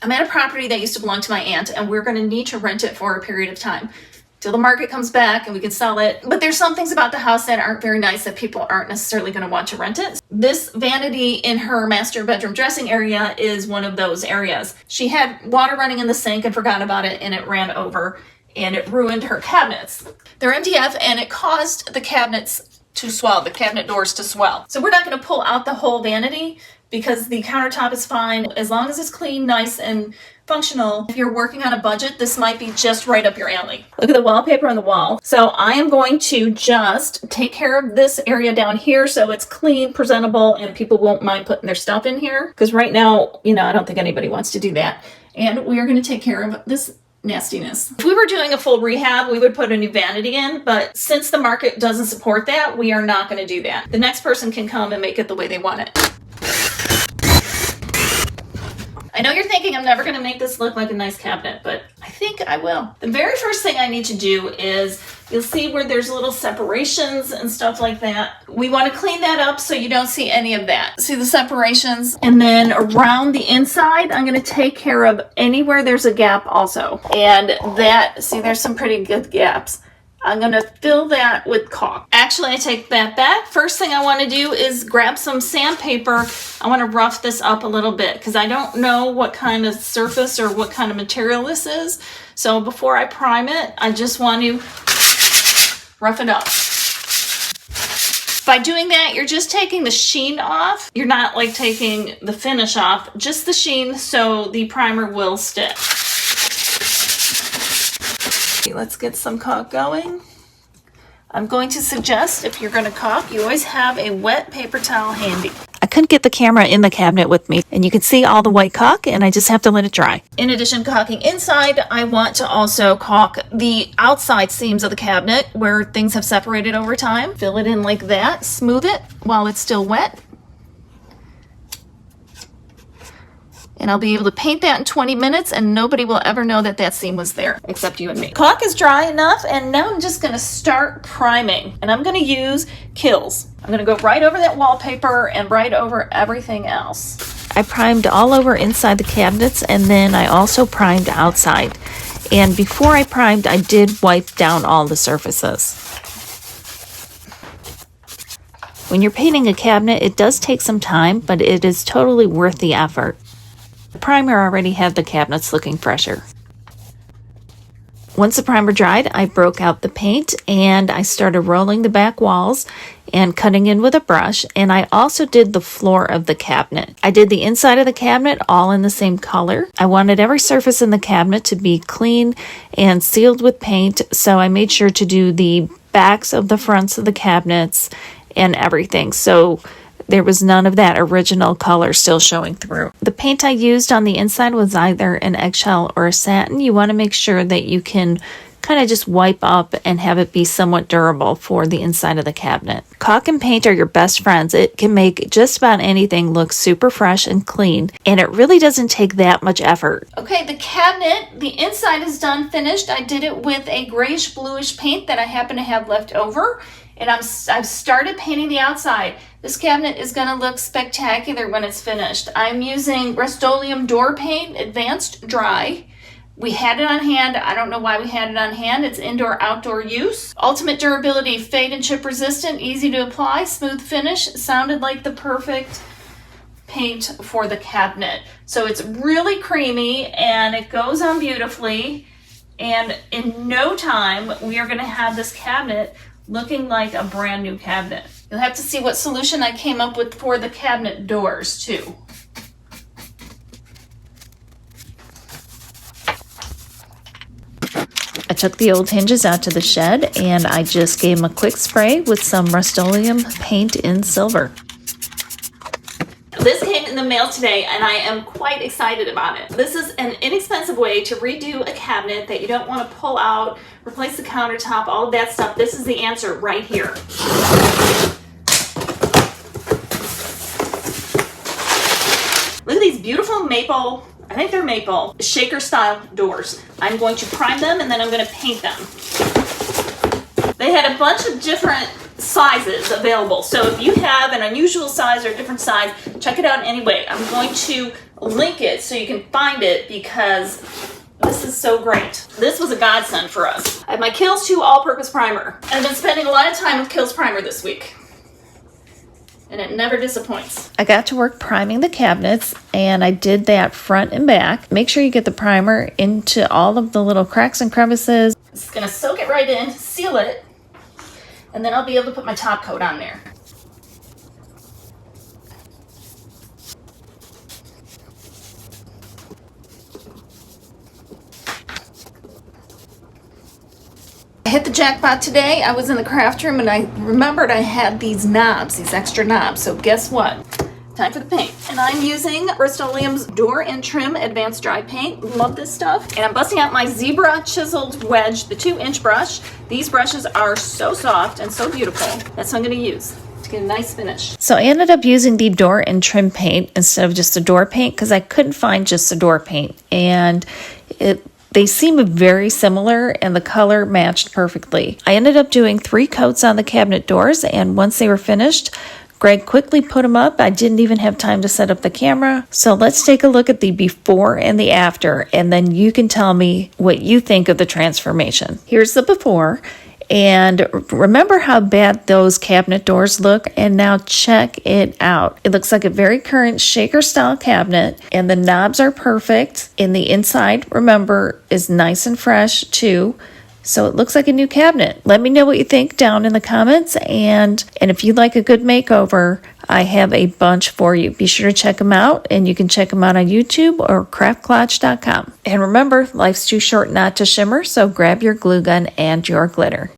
I'm at a property that used to belong to my aunt, and we're going to need to rent it for a period of time till the market comes back and we can sell it. But there's some things about the house that aren't very nice that people aren't necessarily going to want to rent it. This vanity in her master bedroom dressing area is one of those areas. She had water running in the sink and forgot about it, and it ran over and it ruined her cabinets. They're MDF, and it caused the cabinets to swell, the cabinet doors to swell. So we're not going to pull out the whole vanity because the countertop is fine as long as it's clean, nice, and functional. If you're working on a budget, this might be just right up your alley. Look at the wallpaper on the wall. So I am going to just take care of this area down here so it's clean, presentable, and people won't mind putting their stuff in here. Because right now, you know, I don't think anybody wants to do that. And we are going to take care of this nastiness. If we were doing a full rehab, we would put a new vanity in, but since the market doesn't support that, we are not going to do that. The next person can come and make it the way they want it. I know you're thinking I'm never going to make this look like a nice cabinet, but I think I will. The very first thing I need to do is, you'll see where there's little separations and stuff like that. We want to clean that up so you don't see any of that. See the separations? And then around the inside, I'm going to take care of anywhere there's a gap also. And that, see, there's some pretty good gaps. I'm going to fill that with caulk. Actually, I take that back. First thing I want to do is grab some sandpaper. I want to rough this up a little bit because I don't know what kind of surface or what kind of material this is. So before I prime it, I just want to rough it up. By doing that, you're just taking the sheen off. You're not like taking the finish off, just the sheen so the primer will stick. Let's get some caulk going. I'm going to suggest if you're going to caulk, you always have a wet paper towel handy. I couldn't get the camera in the cabinet with me, and you can see all the white caulk, and I just have to let it dry. In addition to caulking inside, I want to also caulk the outside seams of the cabinet where things have separated over time. Fill it in like that, smooth it while it's still wet. And I'll be able to paint that in 20 minutes and nobody will ever know that that seam was there except you and me. Caulk is dry enough, and now I'm just gonna start priming, and I'm gonna use Kills. I'm gonna go right over that wallpaper and right over everything else. I primed all over inside the cabinets, and then I also primed outside. And before I primed, I did wipe down all the surfaces. When you're painting a cabinet, it does take some time, but it is totally worth the effort. The primer already had the cabinets looking fresher. Once the primer dried, I broke out the paint and I started rolling the back walls and cutting in with a brush, and I also did the floor of the cabinet. I did the inside of the cabinet all in the same color. I wanted every surface in the cabinet to be clean and sealed with paint, so I made sure to do the backs of the fronts of the cabinets and everything. So there was none of that original color still showing through. The paint I used on the inside was either an eggshell or a satin. You want to make sure that you can kind of just wipe up and have it be somewhat durable for the inside of the cabinet. Caulk and paint are your best friends. It can make just about anything look super fresh and clean, and it really doesn't take that much effort. Okay, the cabinet, the inside is done, finished. I did it with a grayish bluish paint that I happen to have left over, and I've started painting the outside. This cabinet is going to look spectacular when it's finished. I'm using Rust-Oleum door paint, advanced dry. We had it on hand. I don't know why we had it on hand. It's indoor-outdoor use. Ultimate durability, fade and chip resistant, easy to apply, smooth finish. It sounded like the perfect paint for the cabinet. So it's really creamy and it goes on beautifully. And in no time, we are going to have this cabinet looking like a brand new cabinet. You'll have to see what solution I came up with for the cabinet doors too. I took the old hinges out to the shed and I just gave them a quick spray with some Rust-Oleum paint in silver. This came in the mail today and I am quite excited about it. This is an inexpensive way to redo a cabinet that you don't want to pull out, replace the countertop, all of that stuff. This is the answer right here. Look at these beautiful maple, I think they're maple, shaker style doors. I'm going to prime them and then I'm going to paint them. They had a bunch of different sizes available, so if you have an unusual size or a different size, check it out anyway. I'm going to link it so you can find it because this is so great. This was a godsend for us. I have my Kiehl's 2 All-Purpose Primer. I've been spending a lot of time with Kiehl's Primer this week, and it never disappoints. I got to work priming the cabinets, and I did that front and back. Make sure you get the primer into all of the little cracks and crevices. It's gonna soak it right in, seal it, and then I'll be able to put my top coat on there. I hit the jackpot today. I was in the craft room and I remembered I had these knobs, these extra knobs. So guess what? Time for the paint. And I'm using Rust-Oleum's Door and Trim Advanced Dry Paint. Love this stuff. And I'm busting out my Zebra Chiseled Wedge, the 2-inch brush. These brushes are so soft and so beautiful. That's what I'm going to use to get a nice finish. So I ended up using the Door and Trim paint instead of just the door paint because I couldn't find just the door paint. And they seem very similar and the color matched perfectly. I ended up doing 3 coats on the cabinet doors, and once they were finished, Greg quickly put them up. I didn't even have time to set up the camera. So let's take a look at the before and the after, and then you can tell me what you think of the transformation. Here's the before. And remember how bad those cabinet doors look? And now check it out. It looks like a very current shaker style cabinet, and the knobs are perfect. And the inside, remember, is nice and fresh too. So it looks like a new cabinet. Let me know what you think down in the comments. And if you'd like a good makeover, I have a bunch for you. Be sure to check them out, and you can check them out on YouTube or craftclotch.com. And remember, life's too short not to shimmer, so grab your glue gun and your glitter.